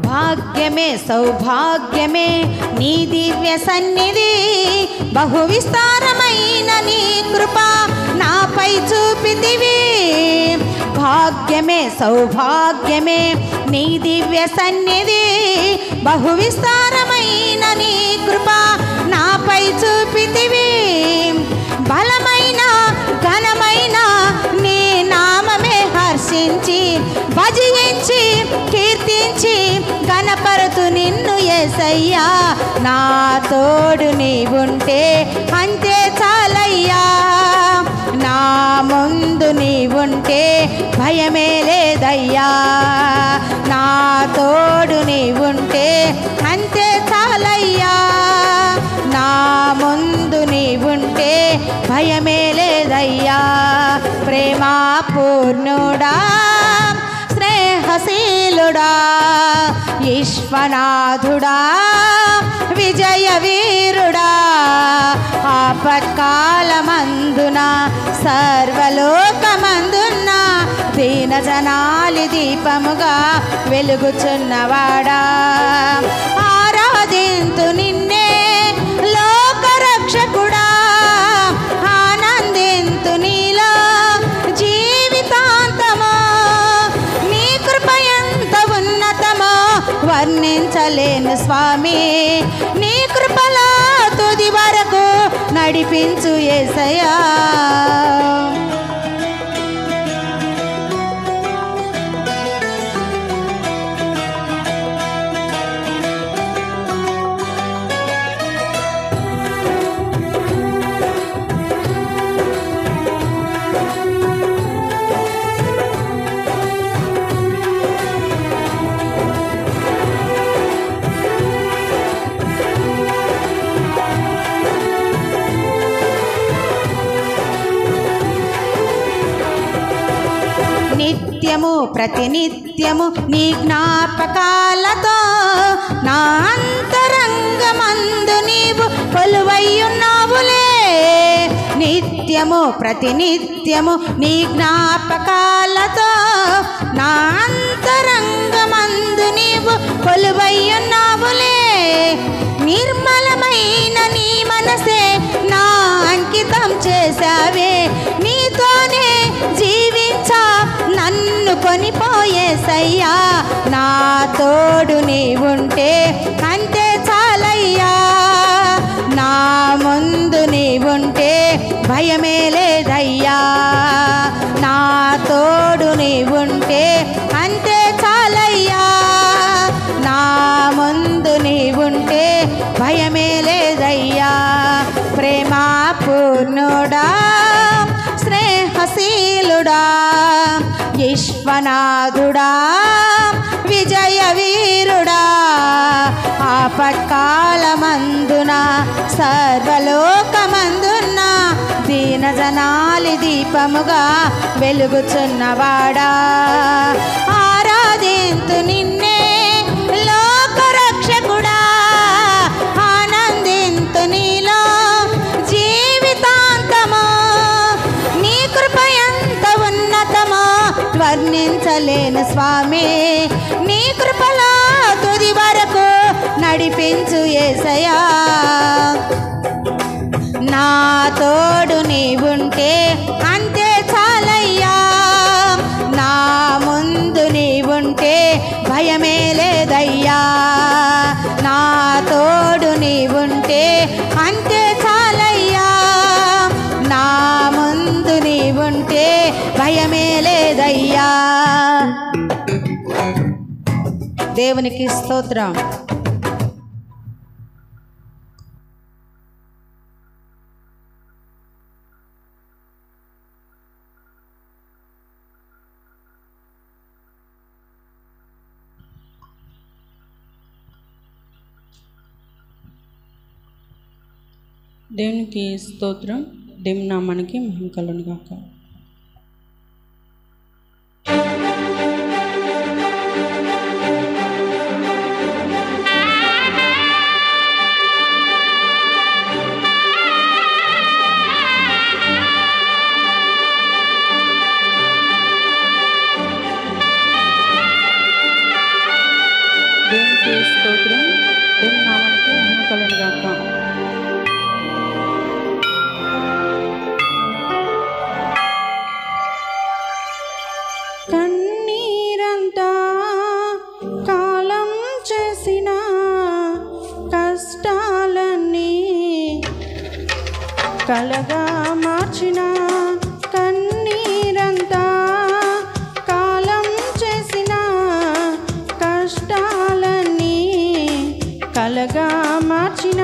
భాగ్యమే సౌభాగ్యమే నీ దివ్య సన్నిధి, బహు విస్తారమైన నీ కృప నాపై చూపితివి. భాగ్యమే సౌభాగ్యమే నీ దివ్య సన్నిధి, బహు విస్తారమైన నీ కృప నాపై చూపితివి. బలమైన ఘనమైన నీ నామమే హర్షించి భజించి కీర్తించి గణపరుతు నిన్ను యేసయ్యా. నా తోడు నీవుంటే అంతే చాలయ్యా, నా ముందు నీవుంటే భయమే లేదయ్యా. నా తోడు నీవుంటే అంతే చాలయ్యా, నా ముందు నీవుంటే భయమే లేదయ్యా. ప్రేమా పూర్ణుడా స్నేహశీలుడా ఈశ్వనాథుడా విజయ వీరుడా, ఆపత్కాలమందున సర్వలోకమందున్న దీనజనాలి దీపముగా వెలుగుచున్నవాడా. ఆరాధింతు నిన్నే లోకరక్షకుడా, ఆనందింతు నీలో జీవితాంతమో. నీ కృప ఎంత ఉన్నతమో వర్ణించలేను స్వామి, నీ కృపలో తుది వరకు నడిపించు యేసయ్యా. నిత్యము ప్రతినిత్యము నీ జ్ఞాపకాలతో నా అంతరంగమందు నీవు కొలువయ్యున్నావులే. నిత్యము ప్రతినిత్యము నీ జ్ఞాపకాలతో నా అంతరంగమందు నీవు కొలువయ్యున్నావులే. నిర్మలమైన నీ మనసే నా అంకితం చేశావే, నీతోనే జీవించా నన్ను కొనిపోయేసయ్యా. నా తోడు నీవుంటే అంతే చాలయ్యా, నా ముందు నీవుంటే భయమే లేదయ్యా. నా తోడు నీవుంటే అంతే చాలయ్యా, నా ముందు నీవుంటే భయమే లేదయ్యా. ప్రేమా పూర్ణుడా స్నేహశీలుడా ఈశ్వనాథుడా విజయ వీరుడా, ఆపత్కాలమందున సర్వలోకమందున్న దీనజనాలి దీపముగా వెలుగుచున్నవాడా. ఆరాధింతు నిన్నే లోకరక్షకుడా, ఆనందింతు నీలో జీవితాంతమో. నీ కృప ఎంత ఉన్నతమో వర్ణించలేను స్వామి, నీ కృపలో తుది వరకు నడిపించు యేసయ్యా. నా తోడు నీవుంటే అంతే చాలయ్యా, నా ముందు నీవుంటే భయమే లేదయ్యా. నా తోడు నీవుంటే అంతే చాలయ్యా, నా ముందు నీవుంటే భయమే లేదయ్యా. దేవునికి స్తోత్రం. దేవునికి స్తోత్రం. దేవుని నామానికి మహిమ కలుగును గాక. దేవునికి స్తోత్రం. దేవుని నామానికి మహిమ కలుగును గాక. కన్నీరంతా కాలం చేసిన కష్టాలన్నీ కలగా మార్చిన, కన్నీరంతా కాలం చేసిన కష్టాలన్నీ కలగా మార్చిన